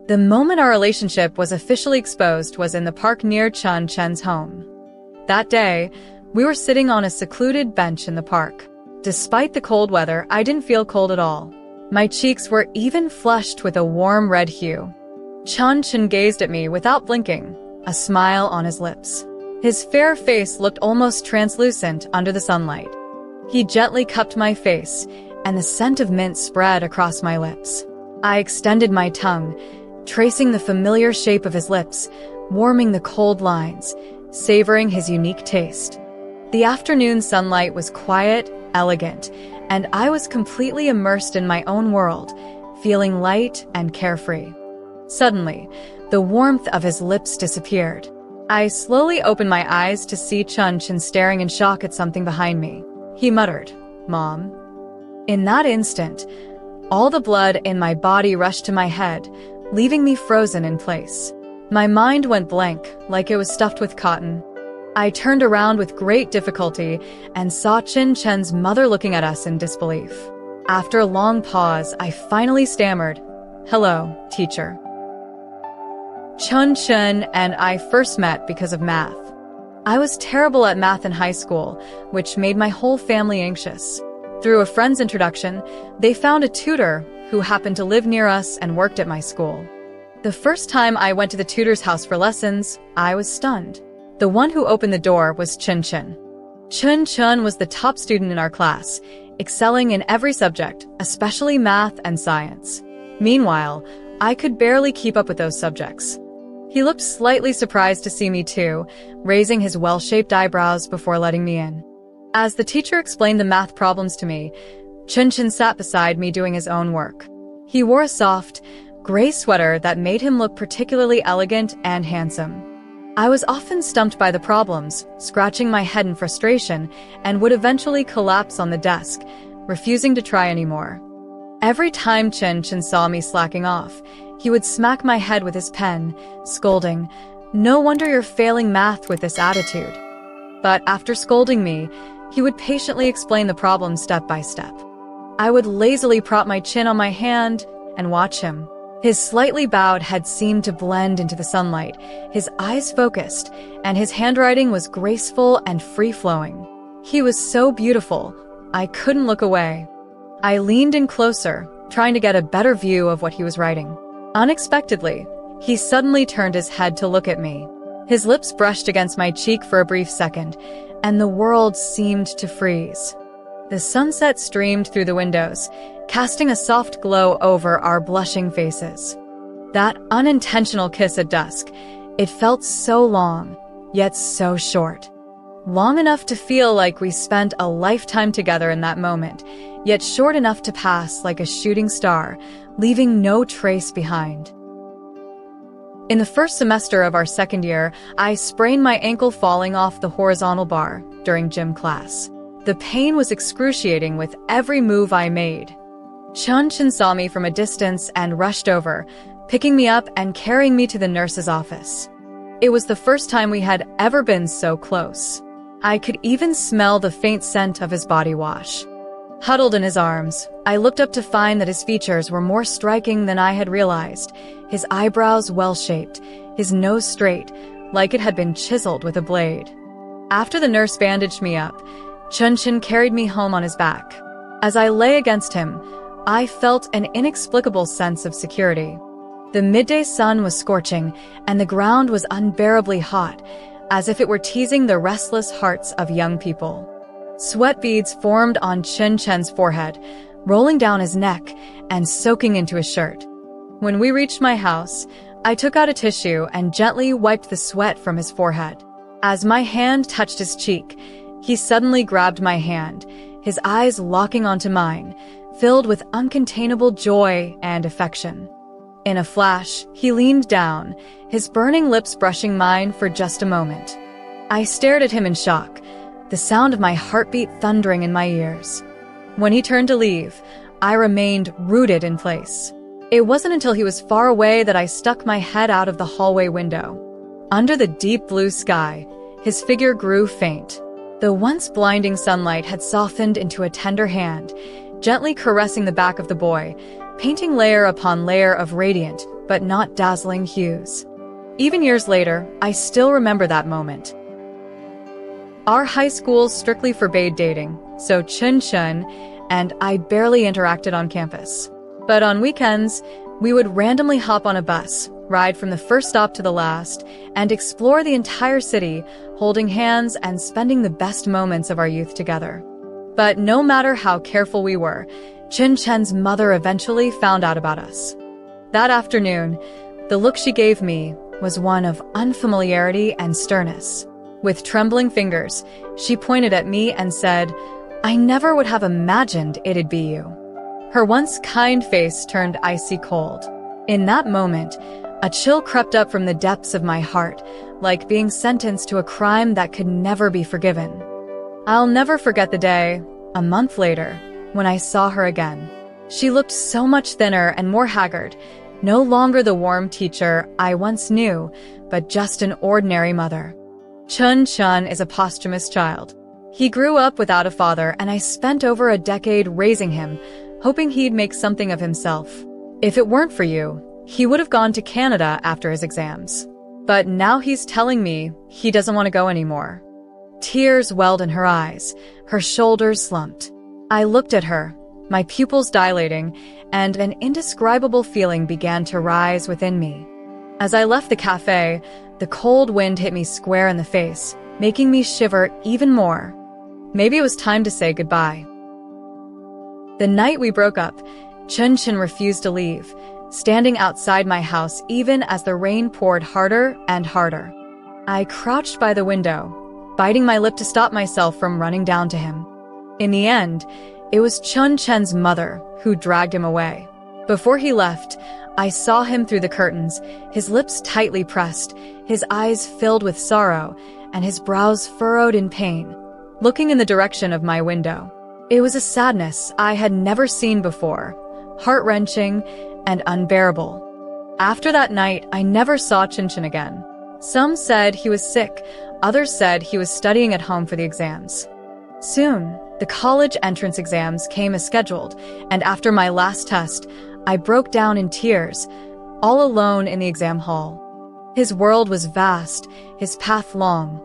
The moment our relationship was officially exposed was in the park near Chun Chen's home. That day, we were sitting on a secluded bench in the park. Despite the cold weather, I didn't feel cold at all. My cheeks were even flushed with a warm red hue. Chun Chen gazed at me without blinking, a smile on his lips. His fair face looked almost translucent under the sunlight. He gently cupped my face, and the scent of mint spread across my lips. I extended my tongue, tracing the familiar shape of his lips, warming the cold lines, savoring his unique taste. The afternoon sunlight was quiet, elegant, and I was completely immersed in my own world, feeling light and carefree. Suddenly, the warmth of his lips disappeared. I slowly opened my eyes to see Chun Chen staring in shock at something behind me. He muttered, "Mom." In that instant, all the blood in my body rushed to my head, leaving me frozen in place. My mind went blank, like it was stuffed with cotton. I turned around with great difficulty and saw Chun Chen's mother looking at us in disbelief. After a long pause, I finally stammered, "Hello, teacher." Chun Chen and I first met because of math. I was terrible at math in high school, which made my whole family anxious. Through a friend's introduction, they found a tutor who happened to live near us and worked at my school. The first time I went to the tutor's house for lessons, I was stunned. The one who opened the door was Chun Chen. Chun Chen was the top student in our class, excelling in every subject, especially math and science. Meanwhile, I could barely keep up with those subjects. He looked slightly surprised to see me too, raising his well-shaped eyebrows before letting me in. As the teacher explained the math problems to me, Chun Chen sat beside me doing his own work. He wore a soft, gray sweater that made him look particularly elegant and handsome. I was often stumped by the problems, scratching my head in frustration, and would eventually collapse on the desk, refusing to try anymore. Every time Chun Chen saw me slacking off, he would smack my head with his pen, scolding, "No wonder you're failing math with this attitude." But after scolding me, he would patiently explain the problem step by step. I would lazily prop my chin on my hand and watch him. His slightly bowed head seemed to blend into the sunlight, his eyes focused, and his handwriting was graceful and free-flowing. He was so beautiful, I couldn't look away. I leaned in closer, trying to get a better view of what he was writing. Unexpectedly, he suddenly turned his head to look at me. His lips brushed against my cheek for a brief second, and the world seemed to freeze. The sunset streamed through the windows, casting a soft glow over our blushing faces. That unintentional kiss at dusk, it felt so long, yet so short. Long enough to feel like we spent a lifetime together in that moment, yet short enough to pass like a shooting star, leaving no trace behind. In the first semester of our second year, I sprained my ankle falling off the horizontal bar during gym class. The pain was excruciating with every move I made. Chun Chen saw me from a distance and rushed over, picking me up and carrying me to the nurse's office. It was the first time we had ever been so close. I could even smell the faint scent of his body wash. Huddled in his arms, I looked up to find that his features were more striking than I had realized, his eyebrows well-shaped, his nose straight, like it had been chiseled with a blade. After the nurse bandaged me up, Chun Chen carried me home on his back. As I lay against him, I felt an inexplicable sense of security. The midday sun was scorching, and the ground was unbearably hot, as if it were teasing the restless hearts of young people. Sweat beads formed on Chun Chen's forehead, rolling down his neck and soaking into his shirt. When we reached my house, I took out a tissue and gently wiped the sweat from his forehead. As my hand touched his cheek, he suddenly grabbed my hand, his eyes locking onto mine, filled with uncontainable joy and affection. In a flash, he leaned down, his burning lips brushing mine for just a moment. I stared at him in shock, the sound of my heartbeat thundering in my ears. When he turned to leave, I remained rooted in place. It wasn't until he was far away that I stuck my head out of the hallway window. Under the deep blue sky, his figure grew faint. The once blinding sunlight had softened into a tender hand, gently caressing the back of the boy, painting layer upon layer of radiant, but not dazzling hues. Even years later, I still remember that moment. Our high schools strictly forbade dating, so Chun Chun and I barely interacted on campus. But on weekends, we would randomly hop on a bus, ride from the first stop to the last, and explore the entire city, holding hands and spending the best moments of our youth together. But no matter how careful we were, Chun Chen's mother eventually found out about us. That afternoon, the look she gave me was one of unfamiliarity and sternness. With trembling fingers, she pointed at me and said, "I never would have imagined it'd be you." Her once kind face turned icy cold. In that moment, a chill crept up from the depths of my heart, like being sentenced to a crime that could never be forgiven. I'll never forget the day, a month later, when I saw her again. She looked so much thinner and more haggard, no longer the warm teacher I once knew, but just an ordinary mother. Chun Chun is a posthumous child. He grew up without a father, and I spent over a decade raising him, hoping he'd make something of himself. If it weren't for you, he would have gone to Canada after his exams. But now he's telling me he doesn't want to go anymore. Tears welled in her eyes, her shoulders slumped. I looked at her, my pupils dilating, and an indescribable feeling began to rise within me. As I left the cafe, the cold wind hit me square in the face, making me shiver even more. Maybe it was time to say goodbye. The night we broke up, Chun Chun refused to leave, standing outside my house even as the rain poured harder and harder. I crouched by the window, biting my lip to stop myself from running down to him. In the end, it was Chun Chen's mother who dragged him away. Before he left, I saw him through the curtains, his lips tightly pressed, his eyes filled with sorrow, and his brows furrowed in pain, looking in the direction of my window. It was a sadness I had never seen before, heart-wrenching and unbearable. After that night, I never saw Chun Chun again. Some said he was sick, others said he was studying at home for the exams. Soon, the college entrance exams came as scheduled, and after my last test, I broke down in tears, all alone in the exam hall. His world was vast, his path long,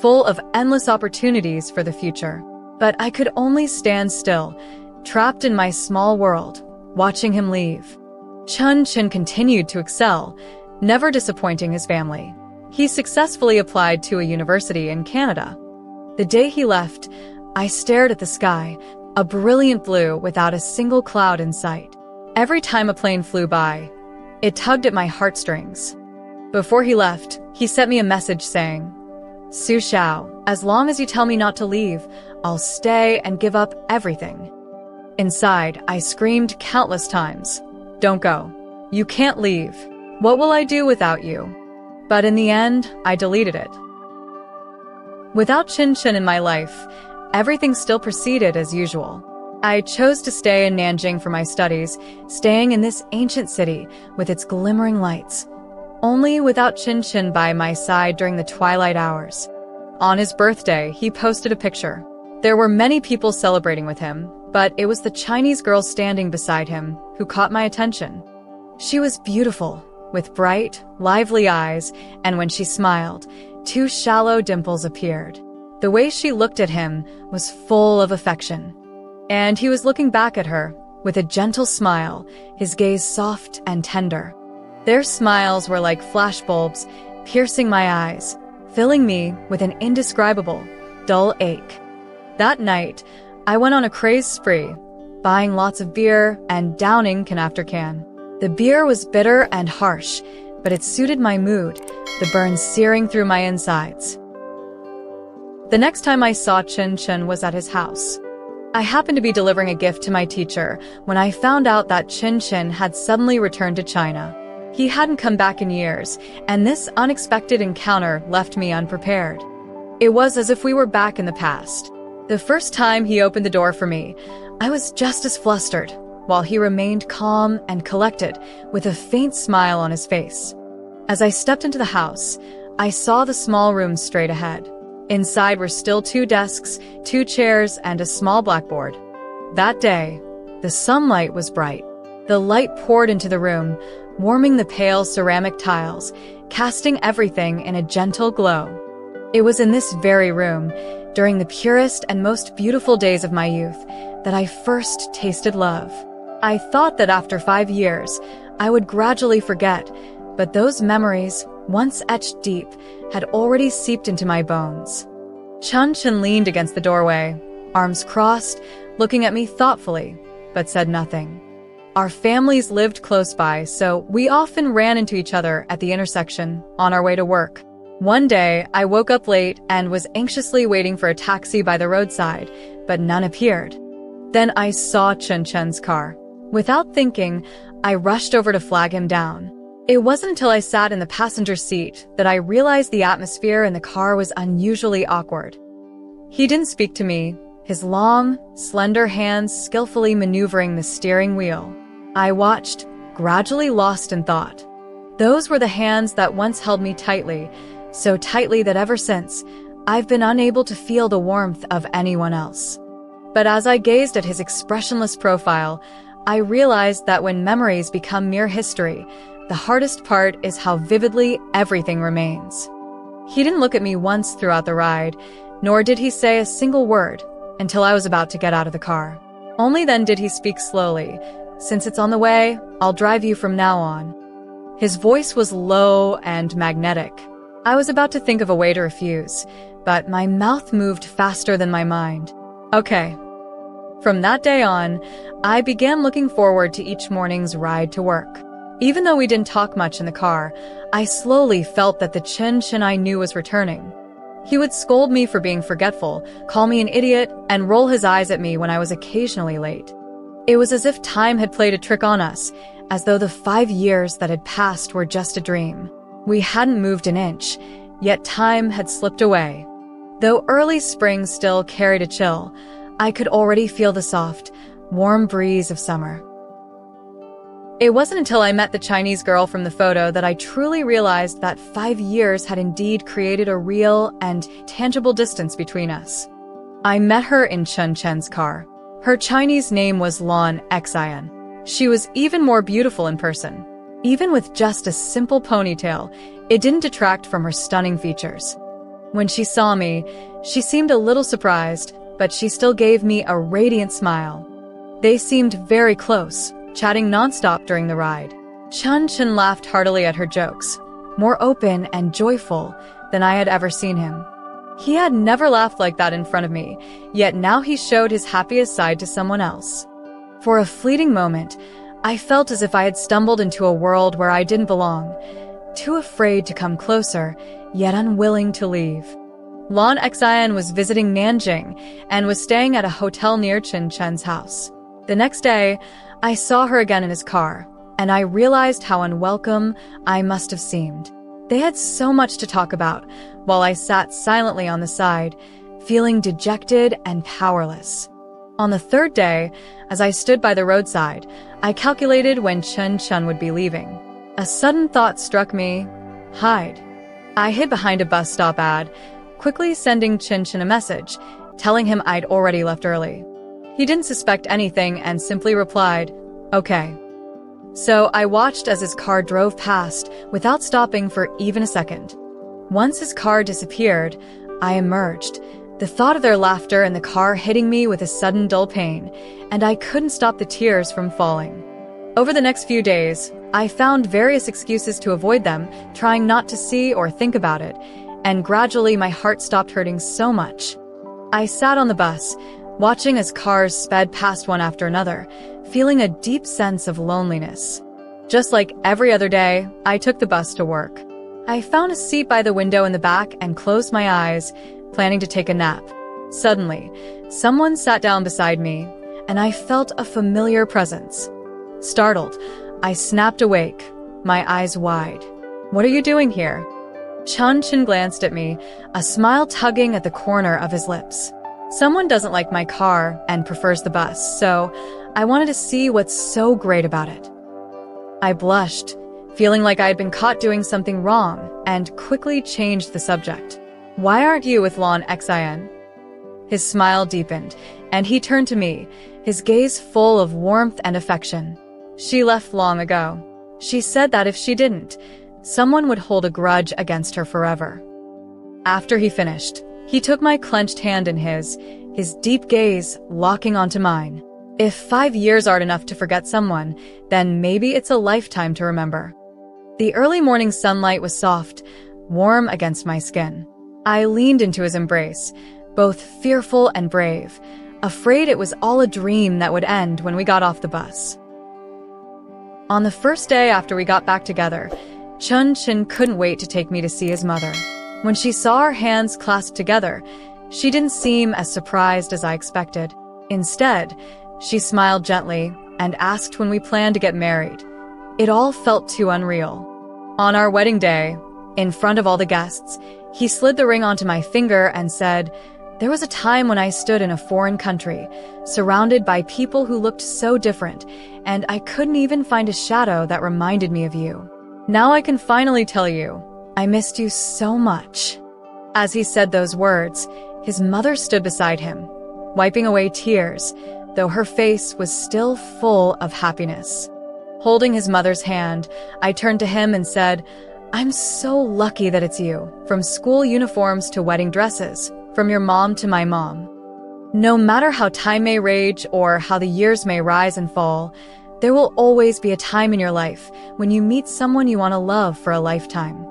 full of endless opportunities for the future. But I could only stand still, trapped in my small world, watching him leave. Chun Chun continued to excel, never disappointing his family. He successfully applied to a university in Canada. The day he left, I stared at the sky, a brilliant blue without a single cloud in sight. Every time a plane flew by, it tugged at my heartstrings. Before he left, he sent me a message saying, "Su Xiao, as long as you tell me not to leave, I'll stay and give up everything." Inside, I screamed countless times, "Don't go. You can't leave. What will I do without you?" But in the end, I deleted it. Without Chun Chun in my life, everything still proceeded as usual. I chose to stay in Nanjing for my studies, staying in this ancient city with its glimmering lights. Only without Chun Chun by my side during the twilight hours. On his birthday, he posted a picture. There were many people celebrating with him, but it was the Chinese girl standing beside him who caught my attention. She was beautiful, with bright, lively eyes, and when she smiled, 2 shallow dimples appeared. The way she looked at him was full of affection. And he was looking back at her, with a gentle smile, his gaze soft and tender. Their smiles were like flashbulbs, piercing my eyes, filling me with an indescribable, dull ache. That night, I went on a craze spree, buying lots of beer and downing can after can. The beer was bitter and harsh, but it suited my mood, the burn searing through my insides. The next time I saw Chun Chun was at his house. I happened to be delivering a gift to my teacher when I found out that Chun Chun had suddenly returned to China. He hadn't come back in years, and this unexpected encounter left me unprepared. It was as if we were back in the past. The first time he opened the door for me, I was just as flustered, while he remained calm and collected, with a faint smile on his face. As I stepped into the house, I saw the small room straight ahead. Inside were still 2 desks, 2 chairs, and a small blackboard. That day, the sunlight was bright. The light poured into the room, warming the pale ceramic tiles, casting everything in a gentle glow. It was in this very room, during the purest and most beautiful days of my youth, that I first tasted love. I thought that after 5 years, I would gradually forget, but those memories, once etched deep, had already seeped into my bones. Chun Chen leaned against the doorway, arms crossed, looking at me thoughtfully, but said nothing. Our families lived close by, so we often ran into each other at the intersection on our way to work. One day, I woke up late and was anxiously waiting for a taxi by the roadside, but none appeared. Then I saw Chun Chen's car. Without thinking, I rushed over to flag him down. It wasn't until I sat in the passenger seat that I realized the atmosphere in the car was unusually awkward. He didn't speak to me, his long, slender hands skillfully maneuvering the steering wheel. I watched, gradually lost in thought. Those were the hands that once held me tightly, so tightly that ever since, I've been unable to feel the warmth of anyone else. But as I gazed at his expressionless profile, I realized that when memories become mere history, the hardest part is how vividly everything remains. He didn't look at me once throughout the ride, nor did he say a single word until I was about to get out of the car. Only then did he speak slowly. "Since it's on the way, I'll drive you from now on." His voice was low and magnetic. I was about to think of a way to refuse, but my mouth moved faster than my mind. Okay. From that day on, I began looking forward to each morning's ride to work. Even though we didn't talk much in the car, I slowly felt that the Chun Chen I knew was returning. He would scold me for being forgetful, call me an idiot, and roll his eyes at me when I was occasionally late. It was as if time had played a trick on us, as though the 5 years that had passed were just a dream. We hadn't moved an inch, yet time had slipped away. Though early spring still carried a chill, I could already feel the soft, warm breeze of summer. It wasn't until I met the Chinese girl from the photo that I truly realized that 5 years had indeed created a real and tangible distance between us. I met her in Chun Chen's car. Her Chinese name was Lan Xian. She was even more beautiful in person. Even with just a simple ponytail, it didn't detract from her stunning features. When she saw me, she seemed a little surprised, but she still gave me a radiant smile. They seemed very close, chatting nonstop during the ride. Chun Chen laughed heartily at her jokes, more open and joyful than I had ever seen him. He had never laughed like that in front of me, yet now he showed his happiest side to someone else. For a fleeting moment, I felt as if I had stumbled into a world where I didn't belong, too afraid to come closer, yet unwilling to leave. Lan Xian was visiting Nanjing and was staying at a hotel near Chun Chen's house. The next day, I saw her again in his car, and I realized how unwelcome I must have seemed. They had so much to talk about, while I sat silently on the side, feeling dejected and powerless. On the third day, as I stood by the roadside, I calculated when Chun Chen would be leaving. A sudden thought struck me: hide. I hid behind a bus stop ad, quickly sending Chun Chen a message, telling him I'd already left early. He didn't suspect anything and simply replied, "Okay." So I watched as his car drove past without stopping for even a second. Once his car disappeared, I emerged, the thought of their laughter in the car hitting me with a sudden dull pain, and I couldn't stop the tears from falling. Over the next few days, I found various excuses to avoid them, trying not to see or think about it, and gradually my heart stopped hurting so much. I sat on the bus, watching as cars sped past one after another, feeling a deep sense of loneliness. Just like every other day, I took the bus to work. I found a seat by the window in the back and closed my eyes, planning to take a nap. Suddenly, someone sat down beside me, and I felt a familiar presence. Startled, I snapped awake, my eyes wide. "What are you doing here?" Chun Chen glanced at me, a smile tugging at the corner of his lips. Someone doesn't like my car and prefers the bus, so I wanted to see what's so great about it. I blushed, feeling like I had been caught doing something wrong, and quickly changed the subject. "Why aren't you with Lan Xian?" His smile deepened, and he turned to me, his gaze full of warmth and affection. She left long ago. She said that if she didn't, someone would hold a grudge against her forever. After he finished, he took my clenched hand in his deep gaze locking onto mine. If 5 years aren't enough to forget someone, then maybe it's a lifetime to remember. The early morning sunlight was soft, warm against my skin. I leaned into his embrace, both fearful and brave, afraid it was all a dream that would end when we got off the bus. On the first day after we got back together, Chun-Chin couldn't wait to take me to see his mother. When she saw our hands clasped together, she didn't seem as surprised as I expected. Instead, she smiled gently and asked when we planned to get married. It all felt too unreal. On our wedding day, in front of all the guests, he slid the ring onto my finger and said, "There was a time when I stood in a foreign country, surrounded by people who looked so different, and I couldn't even find a shadow that reminded me of you. Now I can finally tell you, I missed you so much." As he said those words, his mother stood beside him, wiping away tears, though her face was still full of happiness. Holding his mother's hand, I turned to him and said, "I'm so lucky that it's you, from school uniforms to wedding dresses, from your mom to my mom. No matter how time may rage or how the years may rise and fall, there will always be a time in your life when you meet someone you want to love for a lifetime.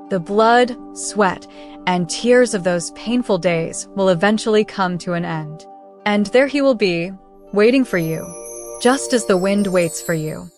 The blood, sweat, and tears of those painful days will eventually come to an end. And there he will be, waiting for you, just as the wind waits for you."